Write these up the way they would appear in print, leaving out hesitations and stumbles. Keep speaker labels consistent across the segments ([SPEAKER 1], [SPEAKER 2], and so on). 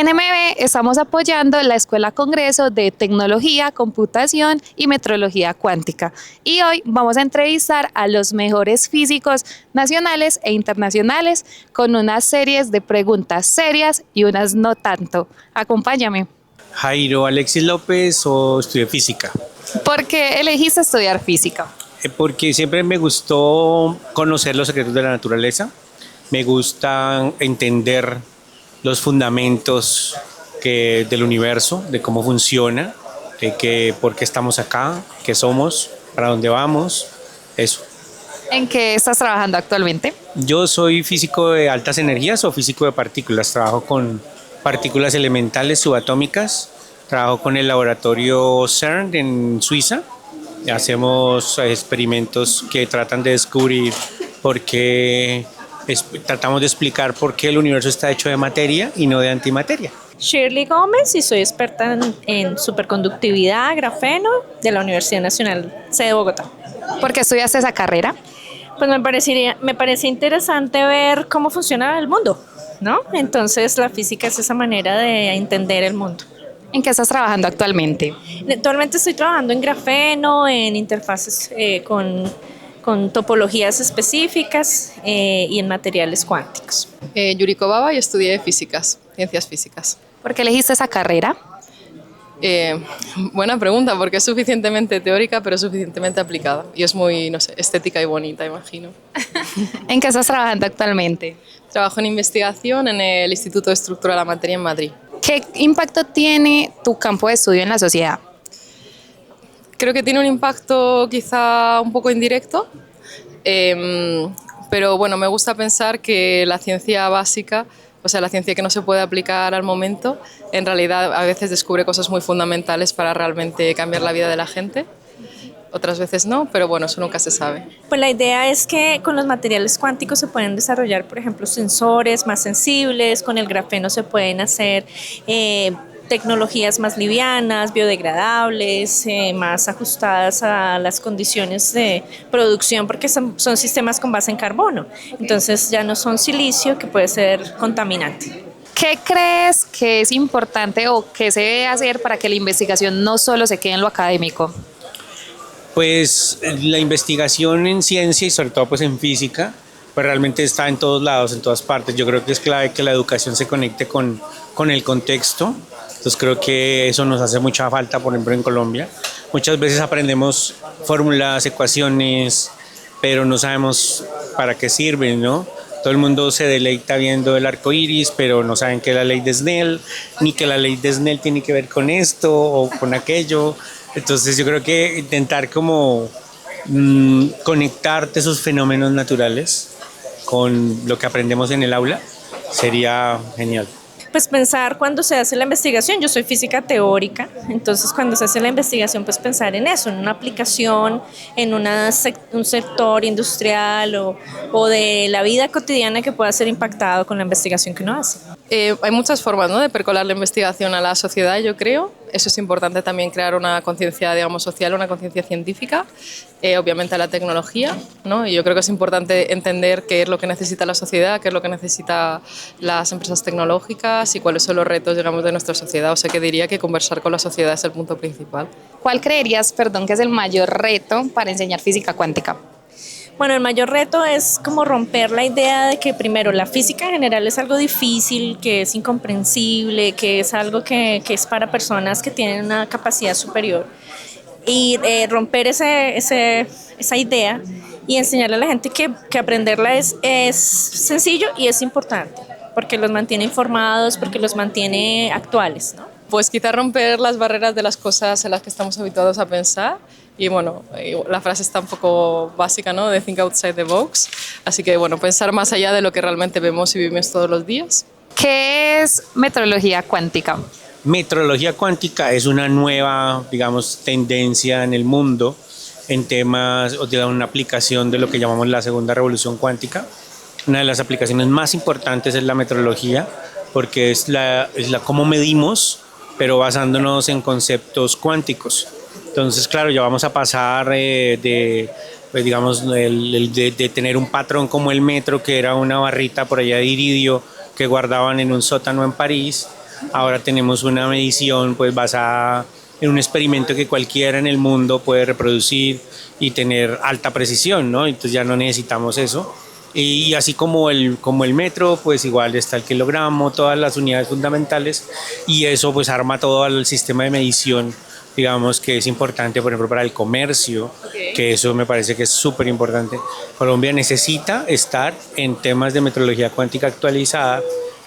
[SPEAKER 1] NMB estamos apoyando la Escuela Congreso de Tecnología, Computación y Metrología Cuántica. Y hoy vamos a entrevistar a los mejores físicos nacionales e internacionales con unas series de preguntas serias y unas no tanto. Acompáñame.
[SPEAKER 2] Jairo Alexis López, o estudié física.
[SPEAKER 1] ¿Por qué elegiste estudiar física?
[SPEAKER 2] Porque siempre me gustó conocer los secretos de la naturaleza. Me gusta entender los fundamentos del universo, de cómo funciona, por qué estamos acá, qué somos, para dónde vamos, eso.
[SPEAKER 1] ¿En qué estás trabajando actualmente?
[SPEAKER 2] Yo soy físico de altas energías o físico de partículas. Trabajo con partículas elementales subatómicas. Trabajo con el laboratorio CERN en Suiza. Hacemos experimentos que tratan de descubrir por qué, tratamos de explicar por qué el universo está hecho de materia y no de antimateria.
[SPEAKER 3] Shirley Gómez y soy experta en superconductividad, grafeno de la Universidad Nacional C de Bogotá.
[SPEAKER 1] ¿Por qué estudiaste esa carrera?
[SPEAKER 3] Pues me parece interesante ver cómo funciona el mundo, ¿no? Entonces la física es esa manera de entender el mundo.
[SPEAKER 1] ¿En qué estás trabajando actualmente?
[SPEAKER 3] Actualmente estoy trabajando en grafeno, en interfaces con topologías específicas y en materiales cuánticos.
[SPEAKER 4] Yuriko Baba y estudié ciencias físicas.
[SPEAKER 1] ¿Por qué elegiste esa carrera?
[SPEAKER 4] Buena pregunta, porque es suficientemente teórica pero suficientemente aplicada y es muy, no sé, estética y bonita, imagino.
[SPEAKER 1] ¿En qué estás trabajando actualmente?
[SPEAKER 4] Trabajo en investigación en el Instituto de Estructura de la Materia en Madrid.
[SPEAKER 1] ¿Qué impacto tiene tu campo de estudio en la sociedad?
[SPEAKER 4] Creo que tiene un impacto quizá un poco indirecto, pero bueno, me gusta pensar que la ciencia básica, o sea, la ciencia que no se puede aplicar al momento, en realidad a veces descubre cosas muy fundamentales para realmente cambiar la vida de la gente. Otras veces no, pero bueno, eso nunca se sabe.
[SPEAKER 3] Pues la idea es que con los materiales cuánticos se pueden desarrollar, por ejemplo, sensores más sensibles, con el grafeno se pueden hacer tecnologías más livianas, biodegradables, más ajustadas a las condiciones de producción, porque son sistemas con base en carbono. Entonces ya no son silicio, que puede ser contaminante.
[SPEAKER 1] ¿Qué crees que es importante o qué se debe hacer para que la investigación no solo se quede en lo académico?
[SPEAKER 2] Pues la investigación en ciencia y sobre todo pues en física, pues realmente está en todos lados, en todas partes. Yo creo que es clave que la educación se conecte con el contexto. Entonces creo que eso nos hace mucha falta, por ejemplo, en Colombia. Muchas veces aprendemos fórmulas, ecuaciones, pero no sabemos para qué sirven, ¿no? Todo el mundo se deleita viendo el arco iris, pero no saben que es la ley de Snell, ni que la ley de Snell tiene que ver con esto o con aquello. Entonces yo creo que intentar como conectarte esos fenómenos naturales con lo que aprendemos en el aula sería genial.
[SPEAKER 3] Pues pensar cuando se hace la investigación, yo soy física teórica, entonces cuando se hace la investigación pues pensar en eso, en una aplicación, en un sector industrial o de la vida cotidiana que pueda ser impactado con la investigación que uno hace.
[SPEAKER 4] Hay muchas formas, ¿no?, de percolar la investigación a la sociedad, yo creo. Eso es importante también, crear una conciencia, digamos, social, una conciencia científica, obviamente a la tecnología, ¿no? Y yo creo que es importante entender qué es lo que necesita la sociedad, qué es lo que necesitan las empresas tecnológicas y cuáles son los retos, digamos, de nuestra sociedad. O sea que diría que conversar con la sociedad es el punto principal.
[SPEAKER 1] ¿Cuál creerías, que es el mayor reto para enseñar física cuántica?
[SPEAKER 3] Bueno, el mayor reto es como romper la idea de que primero la física en general es algo difícil, que es incomprensible, que es algo que es para personas que tienen una capacidad superior. Y romper esa idea y enseñarle a la gente que aprenderla es sencillo y es importante, porque los mantiene informados, porque los mantiene actuales, ¿no?
[SPEAKER 4] Pues quizá romper las barreras de las cosas en las que estamos habituados a pensar. Y bueno, la frase está un poco básica, ¿no?, de think outside the box. Así que bueno, pensar más allá de lo que realmente vemos y vivimos todos los días.
[SPEAKER 1] ¿Qué es metrología cuántica?
[SPEAKER 2] Metrología cuántica es una nueva, digamos, tendencia en el mundo en temas o de una aplicación de lo que llamamos la segunda revolución cuántica. Una de las aplicaciones más importantes es la metrología, porque es cómo medimos, pero basándonos en conceptos cuánticos. Entonces, claro, ya vamos a pasar pues digamos, de tener un patrón como el metro, que era una barrita por allá de iridio que guardaban en un sótano en París, ahora tenemos una medición pues basada en un experimento que cualquiera en el mundo puede reproducir y tener alta precisión, ¿no? Entonces ya no necesitamos eso. Y así como el metro, pues igual está el kilogramo, todas las unidades fundamentales, y eso pues arma todo el sistema de medición, digamos, que es importante, por ejemplo, para el comercio, que eso me parece que es súper importante. Colombia necesita estar en temas de metrología cuántica actualizada,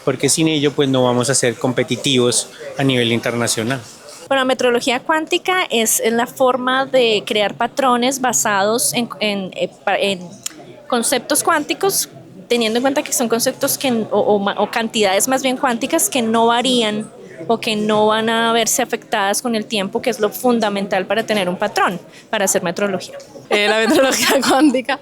[SPEAKER 2] porque sin ello pues no vamos a ser competitivos a nivel internacional.
[SPEAKER 3] Bueno, metrología cuántica es la forma de crear patrones basados en conceptos cuánticos, teniendo en cuenta que son conceptos o cantidades más bien cuánticas que no varían o que no van a verse afectadas con el tiempo, que es lo fundamental para tener un patrón, para hacer metrología.
[SPEAKER 4] La metrología cuántica,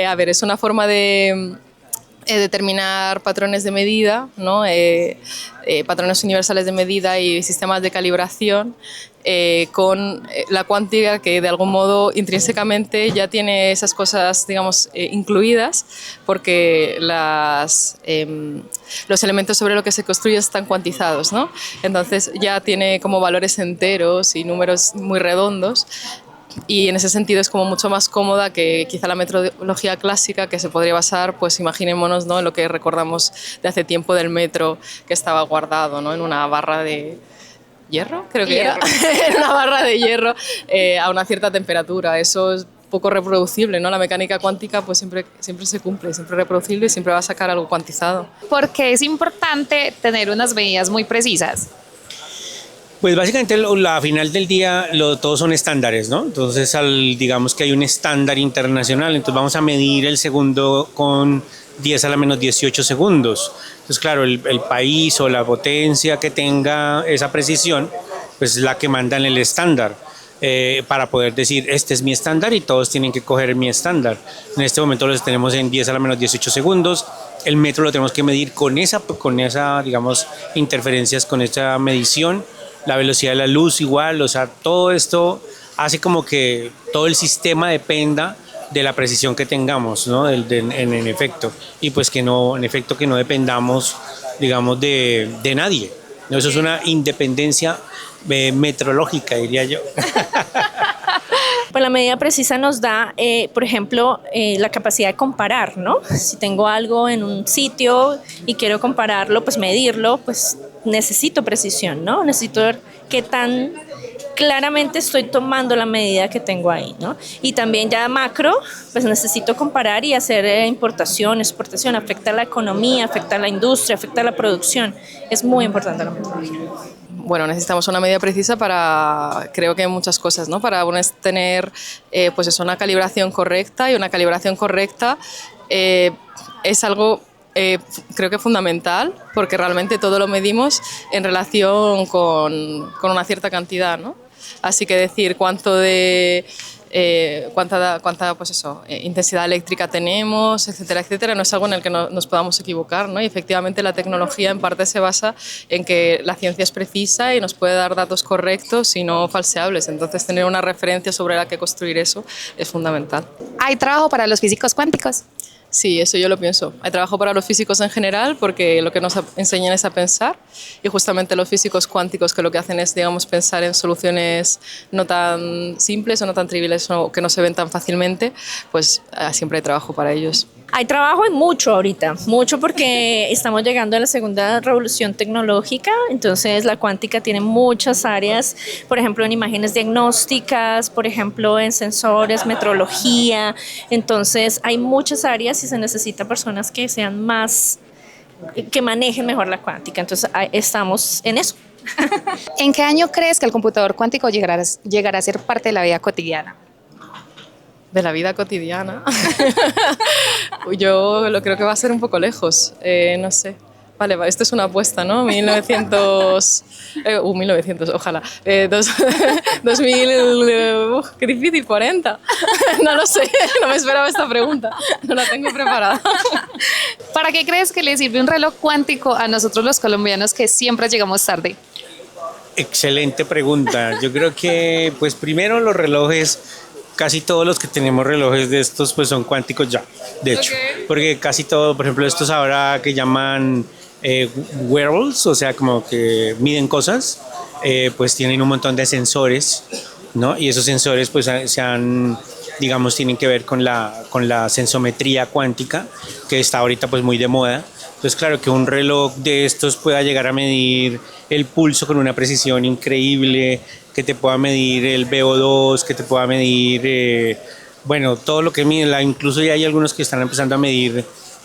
[SPEAKER 4] a ver, es una forma de determinar patrones de medida, ¿no? Patrones universales de medida y sistemas de calibración con la cuántica, que de algún modo intrínsecamente ya tiene esas cosas, digamos, incluidas, porque los elementos sobre los que se construye están cuantizados, ¿no? Entonces ya tiene como valores enteros y números muy redondos. Y en ese sentido es como mucho más cómoda que quizá la metodología clásica, que se podría basar, pues imaginémonos, ¿no?, en lo que recordamos de hace tiempo del metro, que estaba guardado, ¿no?, en una barra de hierro, creo que era, en una barra de hierro a una cierta temperatura. Eso es poco reproducible, ¿no? La mecánica cuántica pues siempre se cumple, siempre es reproducible y siempre va a sacar algo cuantizado.
[SPEAKER 1] Porque es importante tener unas medidas muy precisas.
[SPEAKER 2] Pues básicamente a final del día todos son estándares, ¿no? Entonces digamos que hay un estándar internacional, entonces vamos a medir el segundo con 10 a la menos 18 segundos. Entonces claro, el país o la potencia que tenga esa precisión, pues es la que manda en el estándar. Para poder decir, este es mi estándar y todos tienen que coger mi estándar. En este momento los tenemos en 10 a la menos 18 segundos. El metro lo tenemos que medir con esa digamos, interferencias, con esa medición. La velocidad de la luz igual, o sea, todo esto hace como que todo el sistema dependa de la precisión que tengamos, ¿no? En efecto. Y pues que no, en efecto, que no dependamos, digamos, de nadie. Eso es una independencia metrológica, diría yo.
[SPEAKER 3] Pues la medida precisa nos da, por ejemplo, la capacidad de comparar, ¿no? Si tengo algo en un sitio y quiero compararlo, pues medirlo, pues necesito precisión, ¿no? Necesito ver qué tan claramente estoy tomando la medida que tengo ahí, ¿no? Y también ya macro, pues necesito comparar y hacer importación, exportación, afecta a la economía, afecta a la industria, afecta a la producción. Es muy importante la metodología.
[SPEAKER 4] Bueno, necesitamos una medida precisa para, creo que muchas cosas, ¿no? Para tener pues eso, una calibración correcta, y una calibración correcta es algo creo que fundamental, porque realmente todo lo medimos en relación con una cierta cantidad, ¿no? Así que decir cuánta pues eso, intensidad eléctrica tenemos, etcétera, etcétera, no es algo en el que nos podamos equivocar, ¿no? Y efectivamente la tecnología en parte se basa en que la ciencia es precisa y nos puede dar datos correctos y no falseables. Entonces tener una referencia sobre la que construir eso es fundamental.
[SPEAKER 1] ¿Hay trabajo para los físicos cuánticos?
[SPEAKER 4] Sí, eso yo lo pienso. Hay trabajo para los físicos en general, porque lo que nos enseñan es a pensar, y justamente los físicos cuánticos, que lo que hacen es, digamos, pensar en soluciones no tan simples o no tan triviales o que no se ven tan fácilmente, pues siempre hay trabajo para ellos.
[SPEAKER 3] Hay trabajo en mucho ahorita, mucho, porque estamos llegando a la segunda revolución tecnológica. Entonces la cuántica tiene muchas áreas, por ejemplo en imágenes diagnósticas, por ejemplo en sensores, metrología. Entonces hay muchas áreas y se necesita personas que sean más, que manejen mejor la cuántica. Entonces estamos en eso.
[SPEAKER 1] ¿En qué año crees que el computador cuántico llegará a ser parte de la vida cotidiana?
[SPEAKER 4] De la vida cotidiana. Yo creo que va a ser un poco lejos, no sé. Vale, esto es una apuesta, ¿no? 1900, ojalá. 2000, qué difícil, 40. No lo sé, no me esperaba esta pregunta, no la tengo preparada.
[SPEAKER 1] ¿Para qué crees que le sirve un reloj cuántico a nosotros los colombianos que siempre llegamos tarde?
[SPEAKER 2] Excelente pregunta. Yo creo que, pues primero los relojes, casi todos los que tenemos relojes de estos pues son cuánticos ya, de hecho, porque casi todo, por ejemplo, estos ahora que llaman wearables, o sea, como que miden cosas, pues tienen un montón de sensores, ¿no? Y esos sensores pues digamos, tienen que ver con la sensometría cuántica, que está ahorita pues muy de moda. Entonces, claro, que un reloj de estos pueda llegar a medir el pulso con una precisión increíble, que te pueda medir el VO2, que te pueda medir, bueno, todo lo que mide, incluso ya hay algunos que están empezando a medir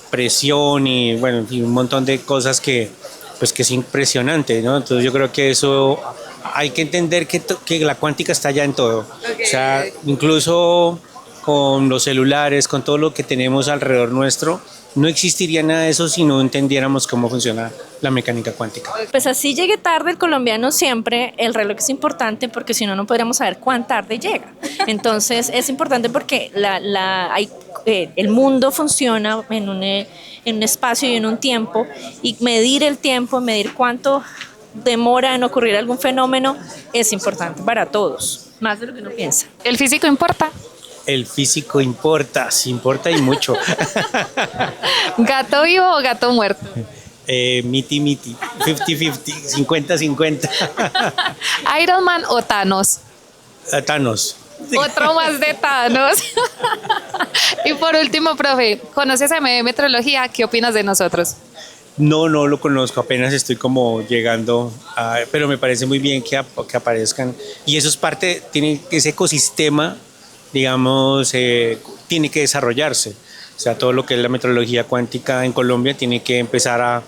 [SPEAKER 2] presión y, bueno, y un montón de cosas pues que es impresionante, ¿no? Entonces yo creo que eso hay que entender que la cuántica está ya en todo. Okay. O sea, incluso con los celulares, con todo lo que tenemos alrededor nuestro, no existiría nada de eso si no entendiéramos cómo funciona la mecánica cuántica.
[SPEAKER 3] Pues así llegue tarde el colombiano siempre, el reloj es importante porque si no, no podríamos saber cuán tarde llega. Entonces es importante porque el mundo funciona en un espacio y en un tiempo, y medir el tiempo, medir cuánto demora en ocurrir algún fenómeno es importante para todos, más de lo que uno piensa.
[SPEAKER 1] ¿El físico importa?
[SPEAKER 2] El físico importa, sí importa y mucho.
[SPEAKER 1] ¿Gato vivo o gato muerto?
[SPEAKER 2] Miti, 50-50, 50-50.
[SPEAKER 1] ¿Iron Man o Thanos?
[SPEAKER 2] Thanos.
[SPEAKER 1] Otro más de Thanos. Y por último, profe, ¿conoces a MB Metrología? ¿Qué opinas de nosotros?
[SPEAKER 2] No lo conozco, apenas estoy como llegando, pero me parece muy bien que aparezcan. Y eso es parte, tiene ese ecosistema, digamos, tiene que desarrollarse. O sea, todo lo que es la metrología cuántica en Colombia tiene que empezar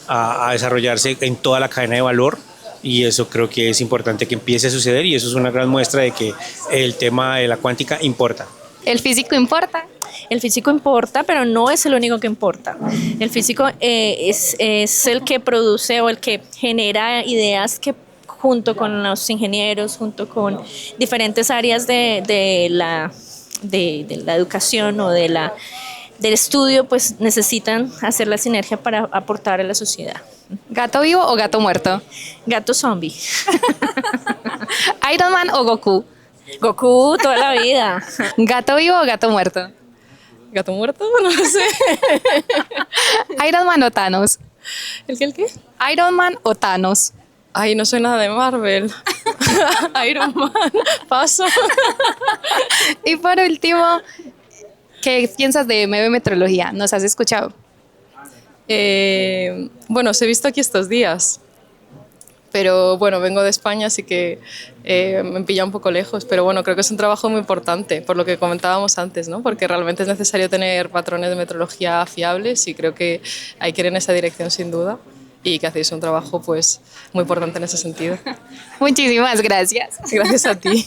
[SPEAKER 2] a desarrollarse en toda la cadena de valor, y eso creo que es importante que empiece a suceder, y eso es una gran muestra de que el tema de la cuántica importa.
[SPEAKER 1] ¿El físico importa?
[SPEAKER 3] El físico importa, pero no es el único que importa. El físico es el que produce o el que genera ideas que, junto con los ingenieros, junto con diferentes áreas de la educación o del estudio, pues necesitan hacer la sinergia para aportar a la sociedad.
[SPEAKER 1] ¿Gato vivo o gato muerto?
[SPEAKER 3] Gato zombie.
[SPEAKER 1] ¿Iron Man o Goku?
[SPEAKER 3] Goku toda la vida.
[SPEAKER 1] ¿Gato vivo o gato muerto?
[SPEAKER 4] ¿Gato muerto? No lo sé.
[SPEAKER 1] ¿Iron Man o Thanos?
[SPEAKER 4] ¿El qué?
[SPEAKER 1] ¿Iron Man o Thanos?
[SPEAKER 4] Ay, no soy nada de Marvel. Iron Man, paso.
[SPEAKER 1] Y por último, ¿qué piensas de MB Metrología? ¿Nos has escuchado?
[SPEAKER 4] Bueno, os he visto aquí estos días, pero bueno, vengo de España, así que me pilla un poco lejos, pero bueno, creo que es un trabajo muy importante, por lo que comentábamos antes, ¿no? Porque realmente es necesario tener patrones de metrología fiables, y creo que hay que ir en esa dirección sin duda, y que hacéis un trabajo pues muy importante en ese sentido.
[SPEAKER 1] Muchísimas gracias.
[SPEAKER 4] Gracias a ti.